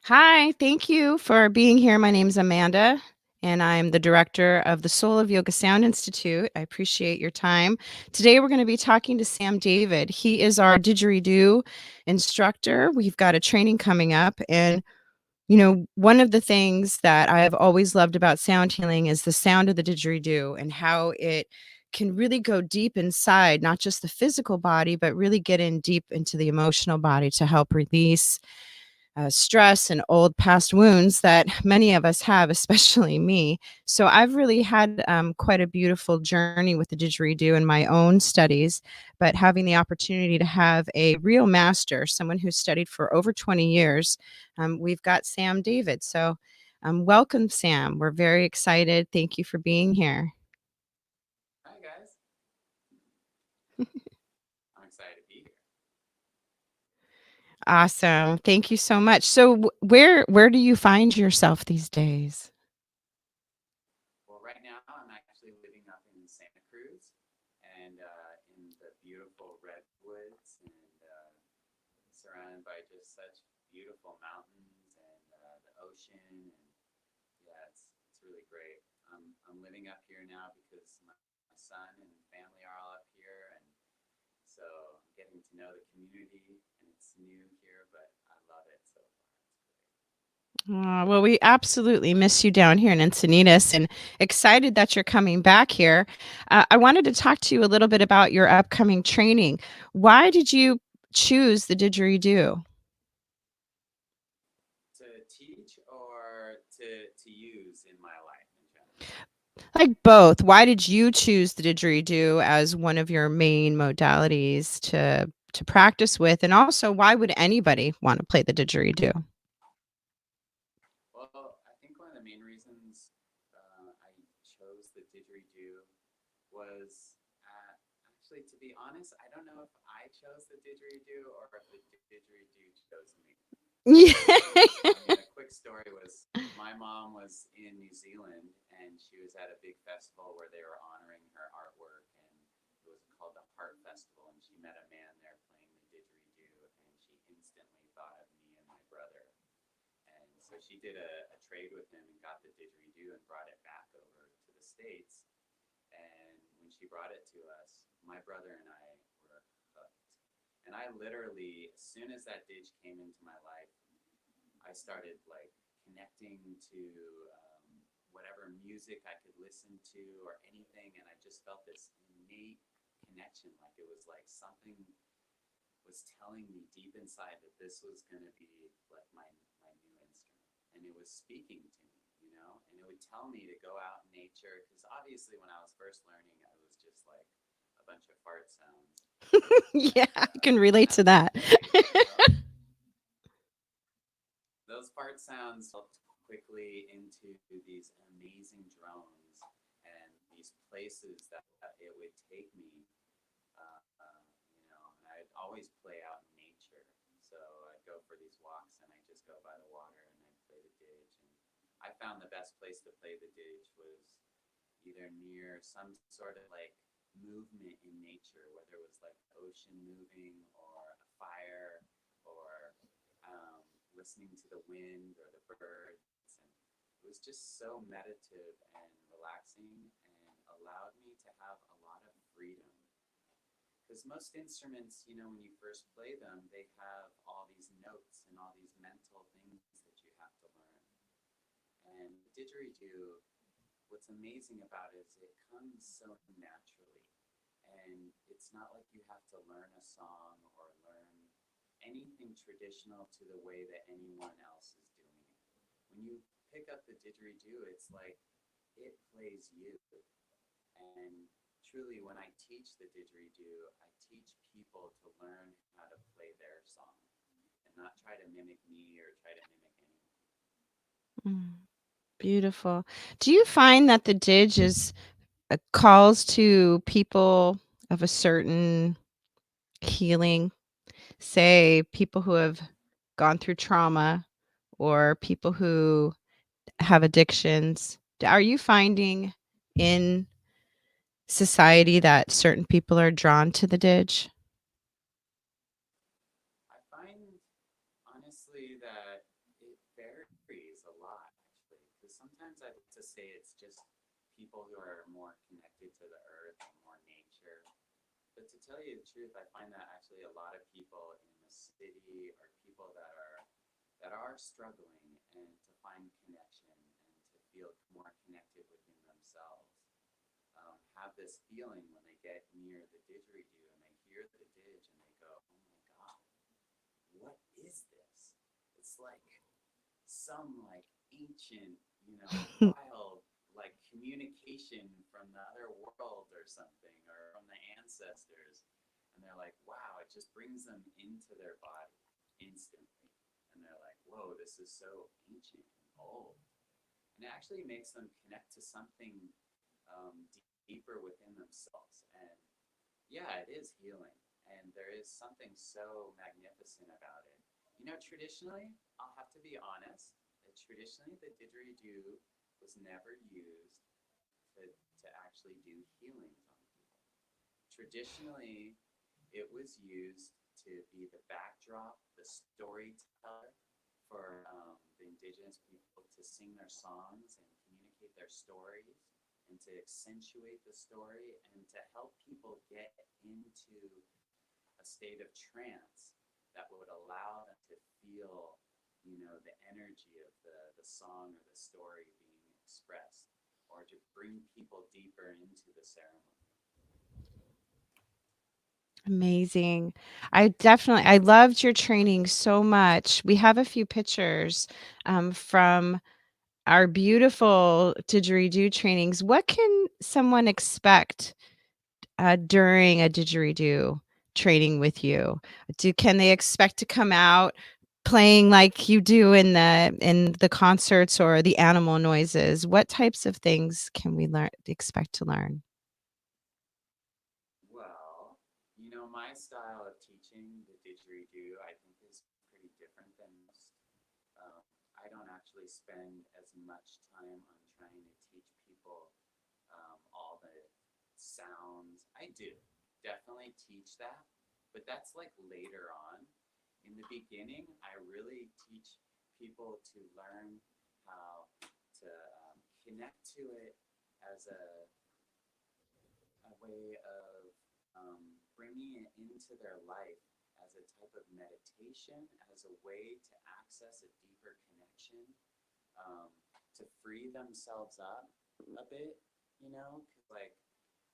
Hi, thank you for being here. My name's Amanda, and I'm the director of the Soul of Yoga Sound Institute. I appreciate your time. Today, we're going to be talking to Sam David. He is our didgeridoo instructor. We've got a training coming up, and one of the things that I have always loved about sound healing is the sound of the didgeridoo and how it can really go deep inside, not just the physical body, but really get in deep into the emotional body to help release stress and old past wounds that many of us have, especially me. So I've really had quite a beautiful journey with the didgeridoo in my own studies, but having the opportunity to have a real master, someone who's studied for over 20 years, we've got Sam David. So welcome, Sam. We're very excited. Thank you for being here. Hi guys, I'm excited to be here. Awesome. Thank you so much. So where do you find yourself these days? Well, right now I'm actually living up in Santa Cruz and in the beautiful redwoods and surrounded by just such beautiful mountains and the ocean. And yeah, it's really great. I'm living up here now because my son and family are all up here, and so I'm getting to know the community. And it's new here, but I love it so far. It's great. Well, we absolutely miss you down here in Encinitas and excited that you're coming back here. I wanted to talk to you a little bit about your upcoming training. Why did you choose the didgeridoo? To teach or to use in my life in general. Like both. Why did you choose the didgeridoo as one of your main modalities to practice with? And also, why would anybody want to play the didgeridoo? Well, I think one of the main reasons I chose the didgeridoo was actually, to be honest, I don't know if I chose the didgeridoo or if the didgeridoo chose me. Yeah. I mean, a quick story was my mom was in New Zealand and she was at a big festival where they were honoring her artwork, and it was called the Heart Festival. And she met a man there playing the didgeridoo, and she instantly thought of me and my brother. And so she did a trade with him and got the didgeridoo and brought it back over to the States. And when she brought it to us, my brother and I were hooked. And I literally, as soon as that didge came into my life, I started like connecting to whatever music I could listen to or anything. And I just felt this innate connection. Like it was like something was telling me deep inside that this was going to be like my new instrument, and it was speaking to me, and it would tell me to go out in nature, because obviously when I was first learning I was just like a bunch of fart sounds, Yeah, and I can relate at to the end of that. the day, those fart sounds helped quickly into these amazing drones and these places that it would take me. And I'd always play out in nature. So I'd go for these walks and I'd just go by the water and I'd play the didge. And I found the best place to play the didge was either near some sort of like movement in nature, whether it was like the ocean moving or a fire or listening to the wind or the birds. And it was just so meditative and relaxing and allowed me to have a lot of freedom, because most instruments, when you first play them, they have all these notes and all these mental things that you have to learn. And the didgeridoo, what's amazing about it is it comes so naturally. And it's not like you have to learn a song or learn anything traditional to the way that anyone else is doing it. When you pick up the didgeridoo, it's like it plays you. And truly, when I teach the didgeridoo, I teach people to learn how to play their song and not try to mimic me or try to mimic anyone. Mm, beautiful. Do you find that the Didge is calls to people of a certain healing, say people who have gone through trauma or people who have addictions? Are you finding in society that certain people are drawn to the Didge? I find, honestly, that it varies a lot actually, because sometimes I'd like to say it's just people who are more connected to the earth and more nature. But to tell you the truth, I find that actually a lot of people in the city are people that are struggling and to find connection and to feel more connected within themselves. Have this feeling when they get near the didgeridoo and they hear the didge and they go, "Oh my God, what is this?" It's like some like ancient, wild like communication from the other world or something or from the ancestors. And they're like, wow, it just brings them into their body instantly. And they're like, whoa, this is so ancient and old. And it actually makes them connect to something deeper within themselves. And yeah, it is healing. And there is something so magnificent about it. Traditionally, I'll have to be honest, that traditionally the didgeridoo was never used to actually do healings on people. Traditionally, it was used to be the backdrop, the storyteller for the indigenous people to sing their songs and communicate their stories and to accentuate the story and to help people get into a state of trance that would allow them to feel, the energy of the song or the story being expressed or to bring people deeper into the ceremony. Amazing. I loved your training so much. We have a few pictures from our beautiful didgeridoo trainings. What can someone expect during a didgeridoo training with you? Can they expect to come out playing like you do in the concerts or the animal noises? What types of things can we expect to learn? Well, my style of teaching the didgeridoo, I think, is pretty different than most. I don't actually spend as much time on trying to teach people all the sounds. I do definitely teach that, but that's like later on. In the beginning, I really teach people to learn how to connect to it as a way of bringing it into their life as a type of meditation, as a way to access a deeper connection, to free themselves up a bit, because like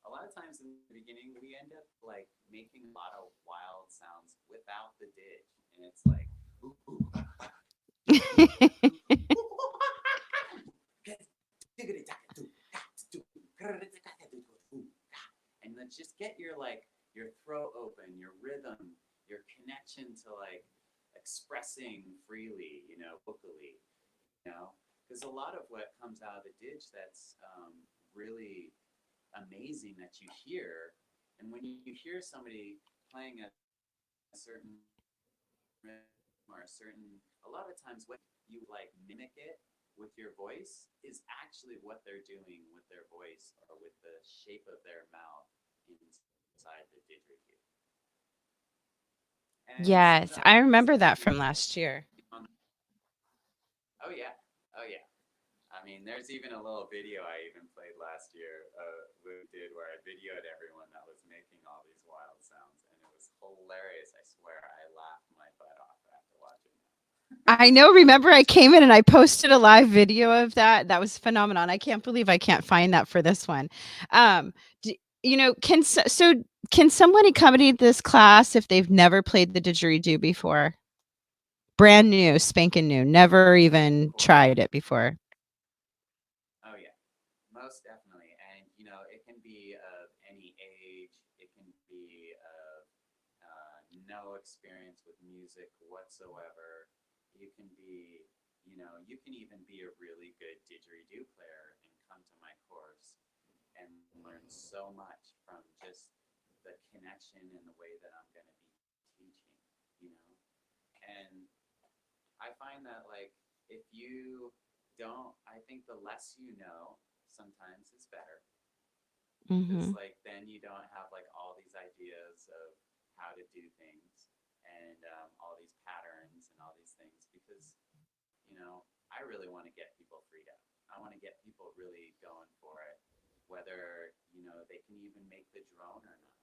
a lot of times in the beginning we end up like making a lot of wild sounds without the didge, and it's like, ooh, ooh, and let's just get your like your throat open, your rhythm, your connection to like expressing freely, vocally, because a lot of what comes out of the didge that's really amazing that you hear, and when you hear somebody playing a certain rhythm or a lot of times when you like mimic it with your voice is actually what they're doing with their voice or with the shape of their mouth inside the didgeridoo. And Yes, sometimes I you remember that know, from last year. oh yeah, oh yeah. I mean, there's even a little video I even played last year we did where I videoed everyone that was making all these wild sounds, and it was hilarious. I swear, I laughed my butt off after watching I know. Remember, I came in and I posted a live video of that. That was phenomenal. I can't believe I can't find that for this one. Can someone accompany this class if they've never played the didgeridoo before? Brand new, spanking new, never that. Of even course. tried it before. Oh yeah, most definitely. And it can be of any age. It can be of no experience with music whatsoever. You can be, you can even be a really good didgeridoo player and come to my course and learn so much from just the connection and the way that I'm going to be teaching, you know. And I find that like if you don't, I think the less you know sometimes is better, because Hmm. like then you don't have like all these ideas of how to do things and all these patterns and all these things, because I really want to get people freed out. I want to get people really going for it, whether, they can even make the drone or not.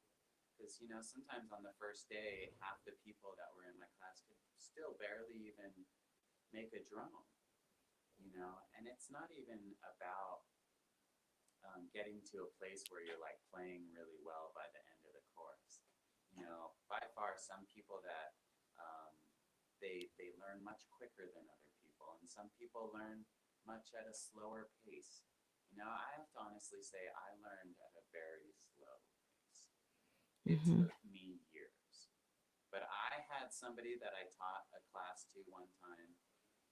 Because, sometimes on the first day, half the people that were in my class could still barely even make a drone, and it's not even about getting to a place where you're like playing really well by the end of the course. By far, some people that they learn much quicker than other people, and some people learn much at a slower pace. I have to honestly say I learned at a very slow pace. It Mm-hmm. took me years. But I had somebody that I taught a class to one time,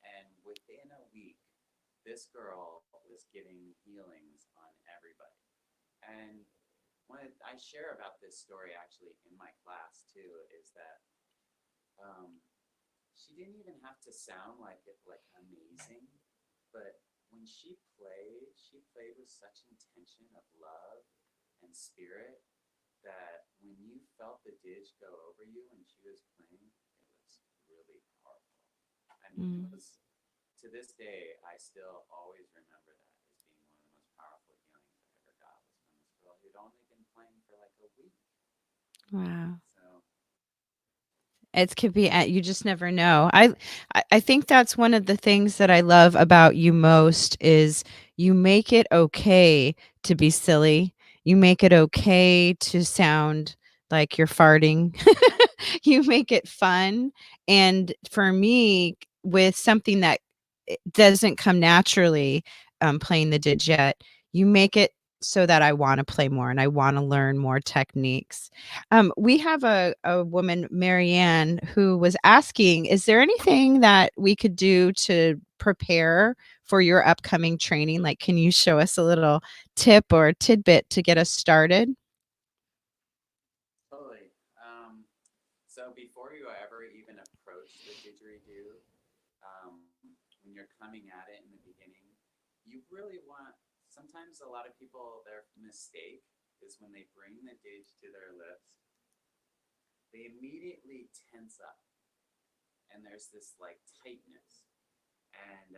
and within a week, this girl was giving healings on everybody. And I share about this story actually in my class too, is that um, she didn't even have to sound like amazing, but when she played with such intention of love and spirit that when you felt the didge go over you when she was playing, it was really powerful. I mean, it Mm. was, to this day, I still always remember that as being one of the most powerful healings I ever got was from this girl who'd only been playing for like a week. Wow. So, It could be you just never know. I think that's one of the things that I love about you most is you make it okay to be silly. You make it okay to sound like you're farting. You make it fun. And for me, with something that doesn't come naturally, playing the didget, you make it so that I want to play more and I want to learn more techniques. We have a woman, Marianne, who was asking, is there anything that we could do to prepare for your upcoming training? Like, can you show us a little tip or tidbit to get us started? totally. So before you ever even approach the didgeridoo, when you're coming at it in the beginning, you really want, sometimes a lot of people, their mistake is when they bring the didge to their lips, they immediately tense up and there's this like tightness and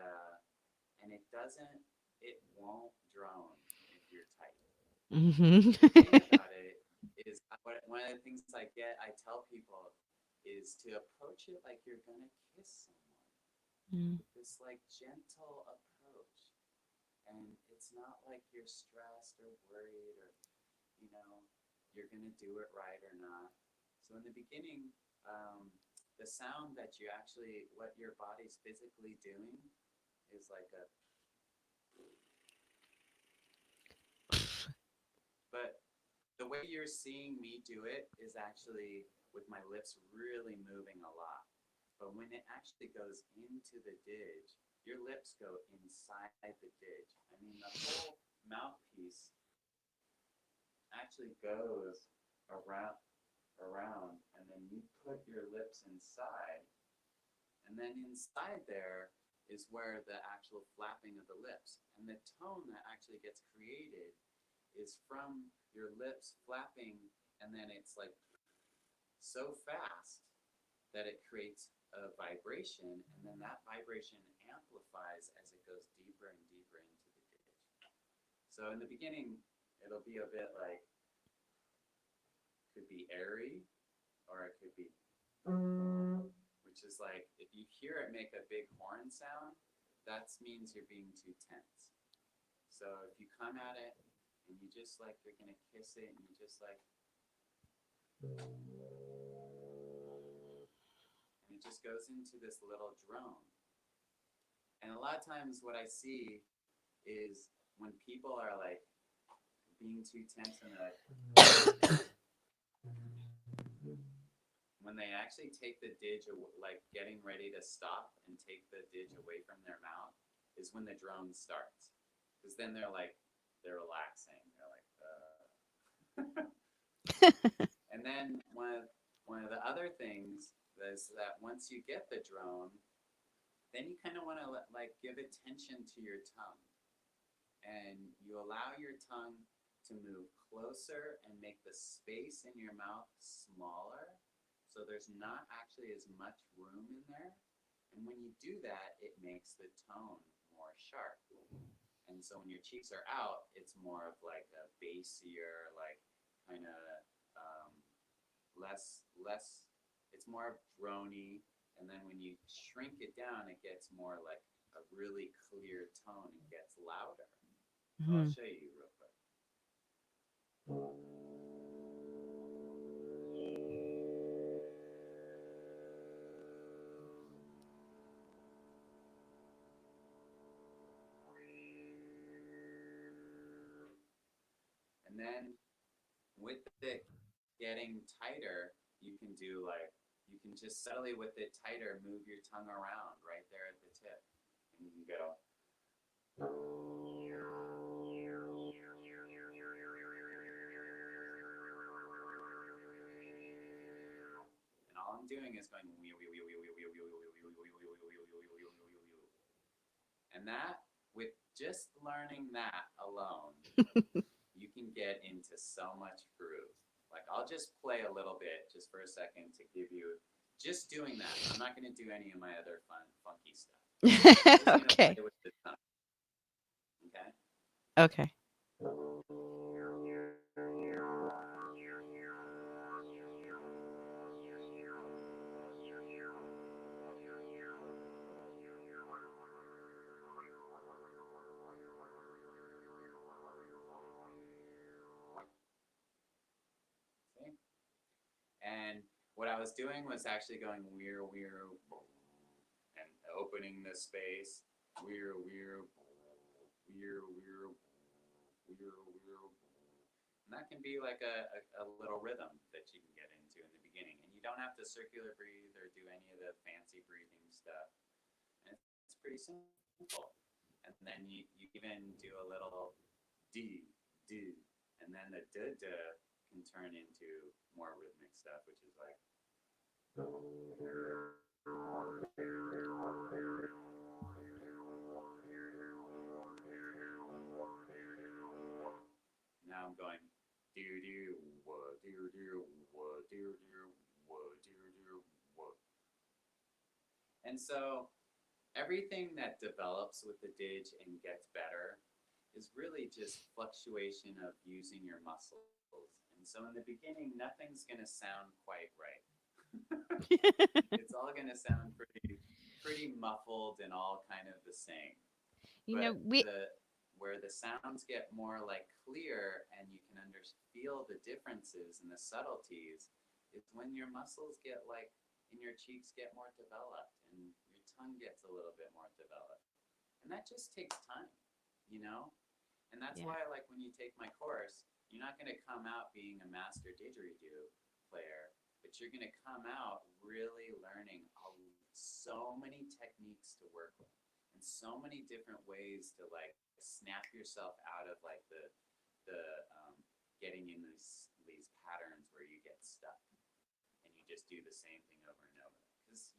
it won't drone if you're tight. Hmm. The thing about it is one of the things I tell people is to approach it like you're gonna kiss someone. Mm. This like gentle approach, and it's not like you're stressed or worried or you know you're gonna do it right or not. So in the beginning, the sound that what your body's physically doing is like a, but the way you're seeing me do it is actually with my lips really moving a lot. But when it actually goes into the didge, your lips go inside the didge. I mean, the whole mouthpiece actually goes around, and then you put your lips inside, and then inside there is where the actual flapping of the lips and the tone that actually gets created is from your lips flapping, and then it's like so fast that it creates a vibration, and then that vibration amplifies as it goes deeper and deeper into the ditch. So in the beginning, it'll be a bit like, could be airy, or it could be, which is like, if you hear it make a big horn sound, that means you're being too tense. So if you come at it and you just like, you're gonna kiss it and you just like, and it just goes into this little drone. And a lot of times what I see is when people are like being too tense and they're like, when they actually take the didge, like getting ready to stop and take the didge away from their mouth, is when the drone starts. Because then they're relaxing. They're like, And then one of the other things is that once you get the drone, then you kind of want to like give attention to your tongue, and you allow your tongue to move closer and make the space in your mouth smaller, so there's not actually as much room in there. And And when you do that, it makes the tone more sharp. And so when your cheeks are out, it's more of like a bassier, like kind of less. It's more drony. And then when you shrink it down, it gets more like a really clear tone and gets louder. So I'll show you real quick. And then with it getting tighter, you can do like, you can just subtly with it tighter, move your tongue around right there at the tip. And you can go. And all I'm doing is going. And that, with just learning that alone, you can get into so much groove. Like, I'll just play a little bit just for a second to give you, just doing that. I'm not going to do any of my other fun, funky stuff. Okay. Play with the tongue. Okay? Okay. See? And what I was doing was actually going weir, weir, and opening the space. Weir, weir, weir, weir, weir, weir. And that can be like a little rhythm that you can get into in the beginning. And you don't have to circular breathe or do any of the fancy breathing stuff. And it's pretty simple. And then you even do a little D, D. And then the da can turn into more rhythmic stuff, which is like. Now I'm going do do what do do what do do what do do what. And so everything that develops with the didge and gets better is really just fluctuation of using your muscles. And so in the beginning, nothing's going to sound quite right. It's all going to sound pretty muffled and all kind of the same. Where the sounds get more like clear and you can feel the differences and the subtleties is when your muscles get like, and your cheeks get more developed and your tongue gets a little bit more developed. And that just takes time, you know? And that's why, like, when you take my course, you're not going to come out being a master didgeridoo player, but you're going to come out really learning so many techniques to work with and so many different ways to like snap yourself out of like the getting in these patterns where you get stuck and you just do the same thing over and over. Because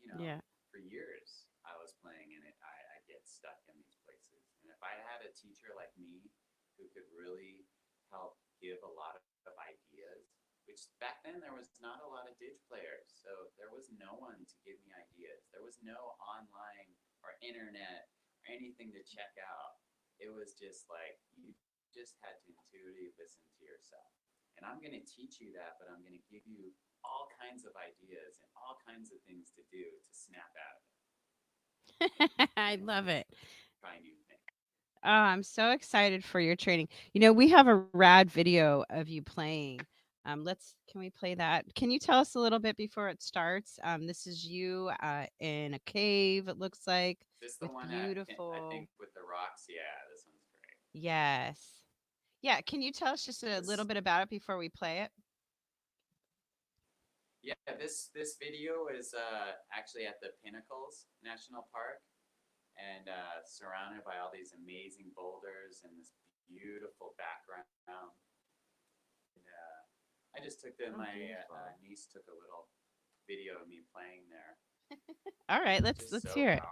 for years I was playing and I get stuck in these places. And if I had a teacher like me who could really help give a lot of ideas, which back then there was not a lot of didge players, so there was no one to give me ideas. There was no online or internet or anything to check out. It was just like you just had to intuitively listen to yourself. And I'm going to teach you that, but I'm going to give you all kinds of ideas and all kinds of things to do to snap out of it. I love it. Try new things. Oh, I'm so excited for your training. We have a rad video of you playing. Can we play that? Can you tell us a little bit before it starts? This is you in a cave, it looks like. This the one beautiful. I think with the rocks. Yeah, this one's great. Yes. Yeah, can you tell us just a little bit about it before we play it? Yeah, this video is actually at the Pinnacles National Park and surrounded by all these amazing boulders and this beautiful background. And, I just took my niece took a little video of me playing there. All right, let's hear it.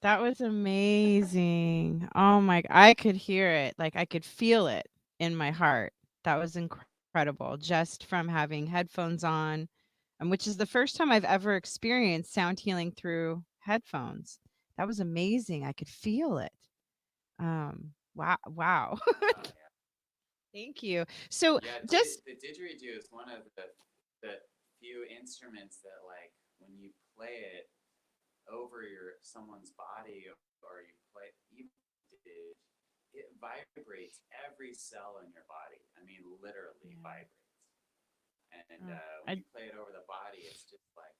That was amazing. Oh my, I could hear it. Like I could feel it in my heart. That was incredible just from having headphones on, which is the first time I've ever experienced sound healing through headphones. That was amazing. I could feel it. Wow, wow. Yeah. Thank you. So Yeah, just the didgeridoo is one of the few instruments that, like, when you play it over someone's body, or you play even didge, it vibrates every cell in your body. I mean, literally yeah. vibrates. And Oh, when I you play it over the body, it's just like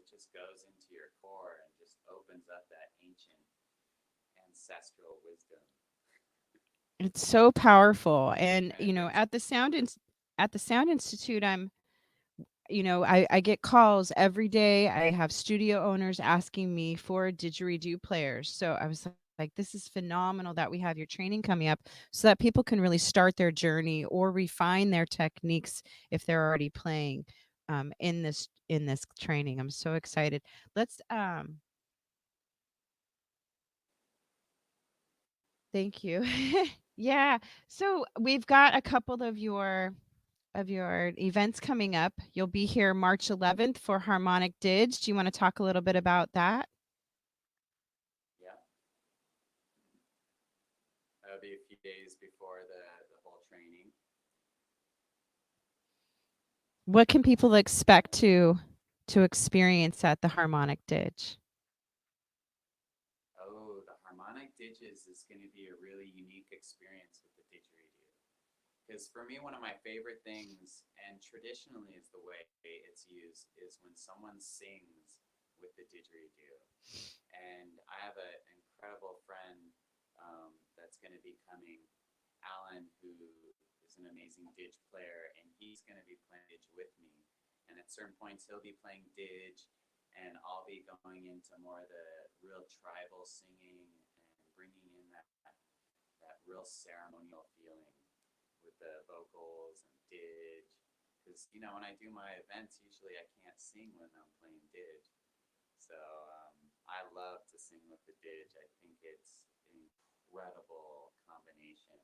it just goes into your core and just opens up that ancient ancestral wisdom. It's so powerful. And And it, at the Sound Institute, I get calls every day. I have studio owners asking me for didgeridoo players. So I was like, this is phenomenal that we have your training coming up so that people can really start their journey or refine their techniques if they're already playing in this training. I'm so excited. Let's Thank you. Yeah. So we've got a couple of your events coming up. You'll be here March 11th for Harmonic Didge. Do you want to talk a little bit about that? yeah, that'll be a few days before the whole training. What can people expect to experience at the Harmonic Didge? Oh, the harmonic ditches is going to be a really unique experience with the didgeridoo. Because for me, one of my favorite things, and traditionally is the way it's used, is when someone sings with the didgeridoo. And I have an incredible friend that's going to be coming, Alan, who is an amazing didge player, and he's going to be playing didge with me. And at certain points, he'll be playing didge, and I'll be going into more of the real tribal singing and bringing in that real ceremonial feeling with the vocals and didge. Because when I do my events, usually I can't sing when I'm playing didge. So I love to sing with the didge. I think it's an incredible combination.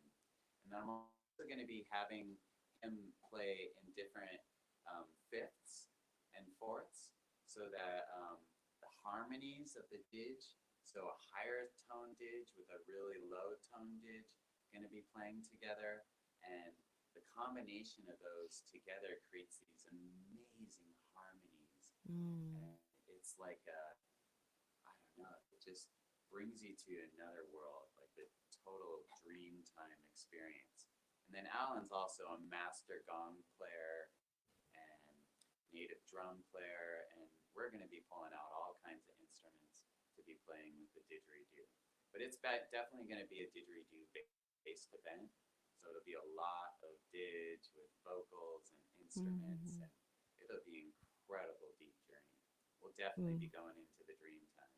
And then I'm also going to be having him play in different fifths and fourths, so that the harmonies of the didge, so a higher tone didge with a really low tone didge, going to be playing together. And the combination of those together creates these amazing harmonies. Mm. And it's like I don't know, it just brings you to another world, like the total dream time experience. And then Alan's also a master gong player and native drum player, and we're going to be pulling out all kinds of instruments to be playing with the didgeridoo. But it's definitely going to be a didgeridoo based event, so it'll be a lot of didge with vocals and instruments, Mhm. and it'll be an incredible deep journey. We'll definitely Mm. be going into the dream time.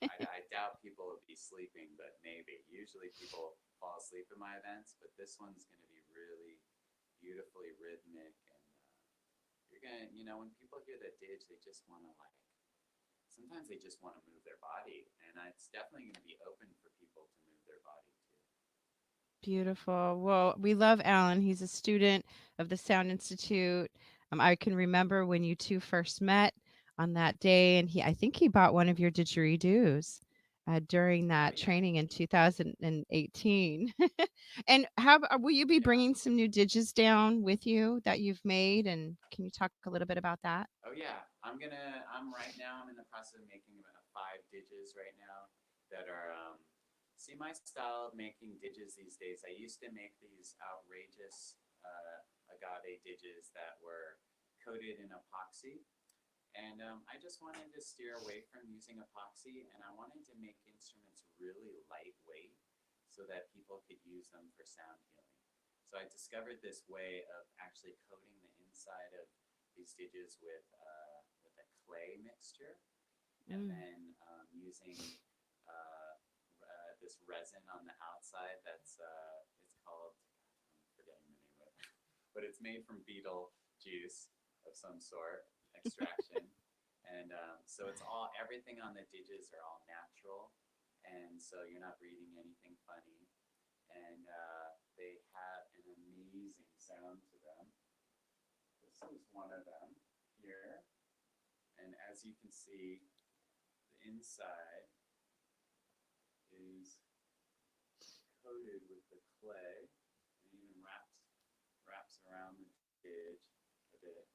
I doubt people will be sleeping, but maybe. Usually people fall asleep in my events, but this one's going to be really beautifully rhythmic. And you're going to, when people hear that didge, they just want to, like, sometimes they just want to move their body. And it's definitely going to be open for people to move their body too. Beautiful. Well, we love Alan. He's a student of the Sound Institute. I can remember when you two first met on that day, and I think he bought one of your didgeridoos during Oh, that yeah. training in 2018. And will you be Yeah. bringing some new digits down with you that you've made? And can you talk a little bit about that? Oh yeah, I'm right now. I'm in the process of making about 5 ditches right now that are. See, my style of making ditches these days. I used to make these outrageous agave ditches that were coated in epoxy, and I just wanted to steer away from using epoxy, and I wanted to make instruments really lightweight so that people could use them for sound healing. So I discovered this way of actually coating the inside of these ditches with a clay mixture, and Mm. then using this resin on the outside. It's called, I'm forgetting the name of it, but it's made from beetle juice of some sort extraction. And so it's all, everything on the didges are all natural. And so you're not reading anything funny. And they have an amazing sound to them. This is one of them here. And as you can see, the inside is coated with the clay, and even wraps around the didge a bit,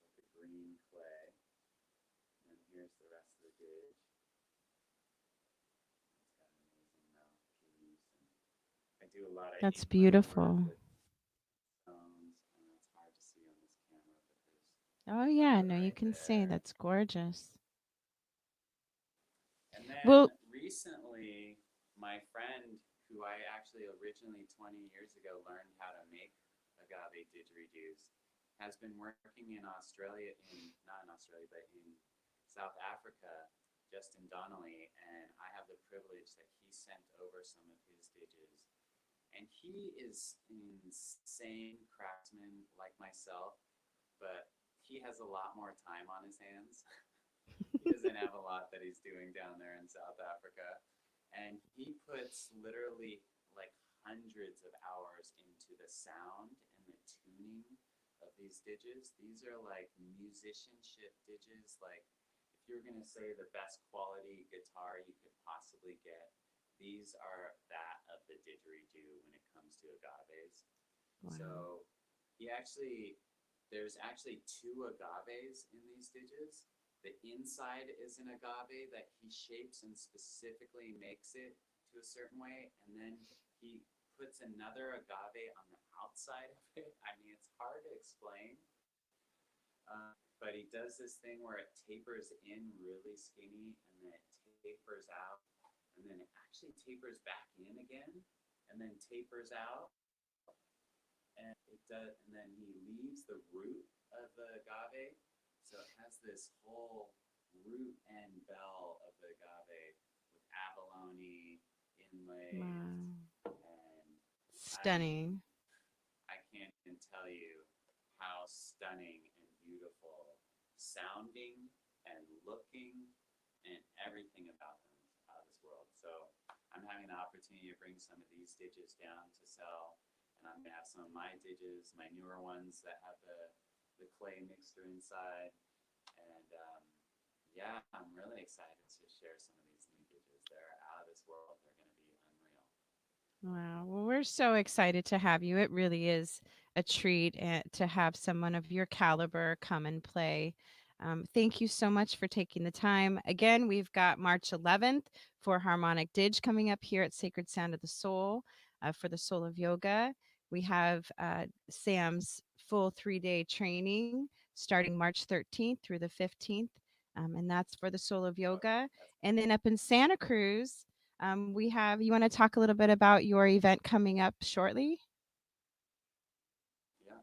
like a green clay. And then here's the rest of the didge. It's got an amazing mouthpiece, and I do a lot of That's inlay work beautiful. with stones. I know it's hard to see on this camera, but there's Oh a lot yeah, of it no, you right can see. there. That's gorgeous. And then Well, recently, my friend, who I actually originally 20 years ago learned how to make agave didgeridoos, has been working in Australia, not in Australia, but in South Africa, Justin Donnelly, and I have the privilege that he sent over some of his didges. And he is an insane craftsman like myself, but he has a lot more time on his hands. He doesn't have a lot that he's doing down there in South Africa. And he puts literally like hundreds of hours into the sound and the tuning of these didges. These are like musicianship didges. Like if you're going to say the best quality guitar you could possibly get, these are that of the didgeridoo when it comes to agaves. wow. So there's actually two agaves in these didges. The inside is an agave that he shapes and specifically makes it to a certain way, and then he puts another agave on the outside of it. I mean, it's hard to explain, but he does this thing where it tapers in really skinny, and then it tapers out, and then it actually tapers back in again, and then tapers out, and it does, and then he leaves the root of the agave, so it has this whole root and bell of the agave with abalone inlays, Wow. and I mean, Stunning. I can't even tell you how stunning and beautiful sounding and looking and everything about them is out of this world. So I'm having the opportunity to bring some of these didges down to sell, and I'm gonna have some of my didges, my newer ones that have the clay mixture inside, and yeah, I'm really excited to share some of these new didges. They're out of this world. They're gonna be unreal. Wow. Well, we're so excited to have you. It really is a treat to have someone of your caliber come and play. Thank you so much for taking the time. Again, we've got March 11th for Harmonic Didge coming up here at Sacred Sound of the Soul for the Soul of Yoga. We have Sam's full 3-day training starting March 13th through the 15th, and that's for the Soul of Okay, Yoga. that's And then up in Santa Cruz, we have, you want to talk a little bit about your event coming up shortly? yeah.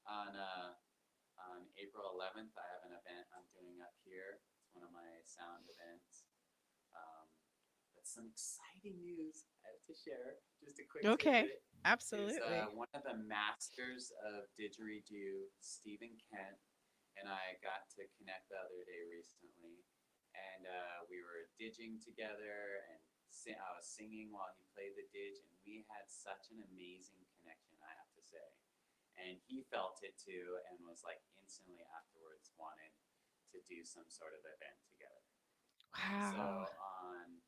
On April 11th, I have an event I'm doing up here. It's one of my sound events. Um, but some exciting news I have to share. Just a quick Okay, tidbit is absolutely. one of the masters of didgeridoo, Stephen Kent, and I got to connect the other day recently, and we were didging together, and I was singing while he played the didge, and we had such an amazing connection, I have to say. And he felt it too, and was like instantly afterwards wanted to do some sort of event together. Wow. So on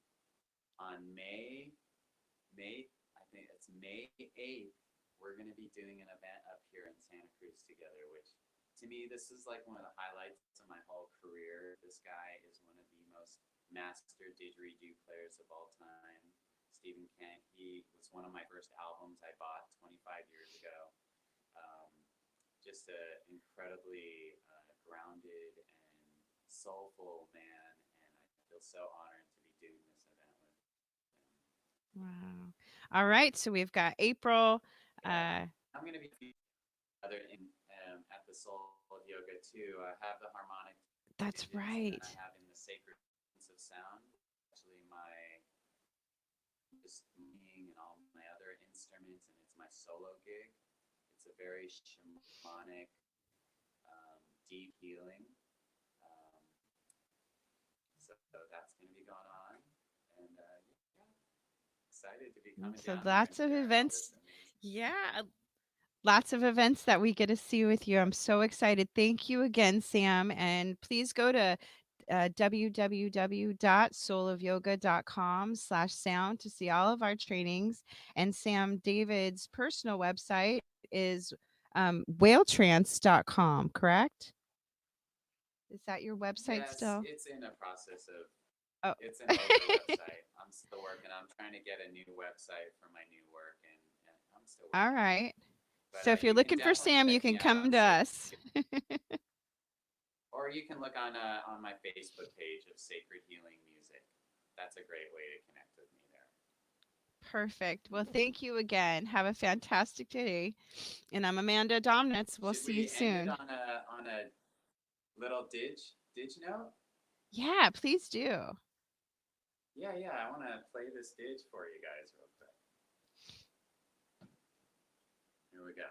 I think it's May 8th, we're going to be doing an event up here in Santa Cruz together, which to me, this is like one of the highlights of my whole career. This guy is one of the most master didgeridoo players of all time. Stephen Kent, he was one of my first albums I bought 25 years ago. Um, just an incredibly grounded and soulful man, and I feel so honored to be doing this event with him. Wow. All right. So we've got April. Yeah, Uh, I'm going to be other in at the Soul of Yoga too. I have the harmonic that's didges, and then I right. have in the sacred of sound. Actually, my just me and all my other instruments, and it's my solo gig. It's a very shamanic deep healing. Um, so that's going to be going on, and yeah, excited to be coming So down there and lots of sharing all events. this amazing. Yeah, lots of events that we get to see with you. I'm so excited. Thank you again, Sam. And please go to www.soulofyoga.com/sound to see all of our trainings. And Sam David's personal website is whaletrance.com, correct? Is that your website Yes, still? it's in a process of. Oh. It's an older website. I'm still working. I'm trying to get a new website for my new work, and I'm still All working on it. right. But So if you're you can looking for definitely Sam, you check me can out come on to Sacred, us. or you can look on my Facebook page of Sacred Healing Music. That's a great way to connect with me there. Perfect. Well, thank you again. Have a fantastic day. And I'm Amanda Domnitz. We'll Should see you we end it soon. on a little didge note? Yeah, please do. Yeah. I want to play this didge for you guys real quick. Here we go.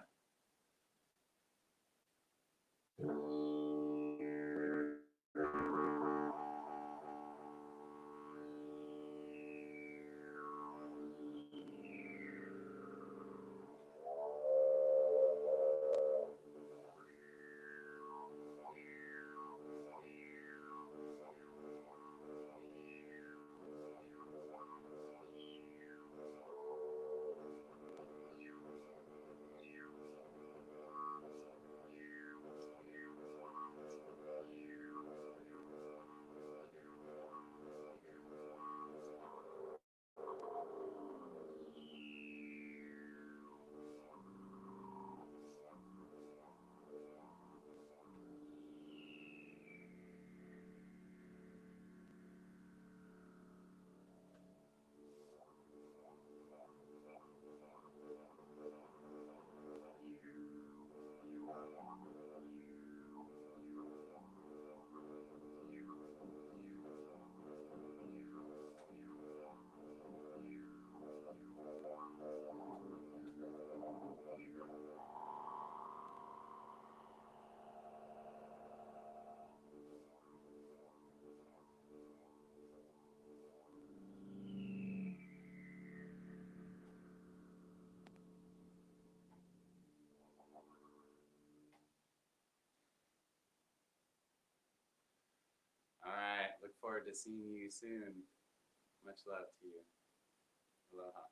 All right. Look forward to seeing you soon. Much love to you. Aloha.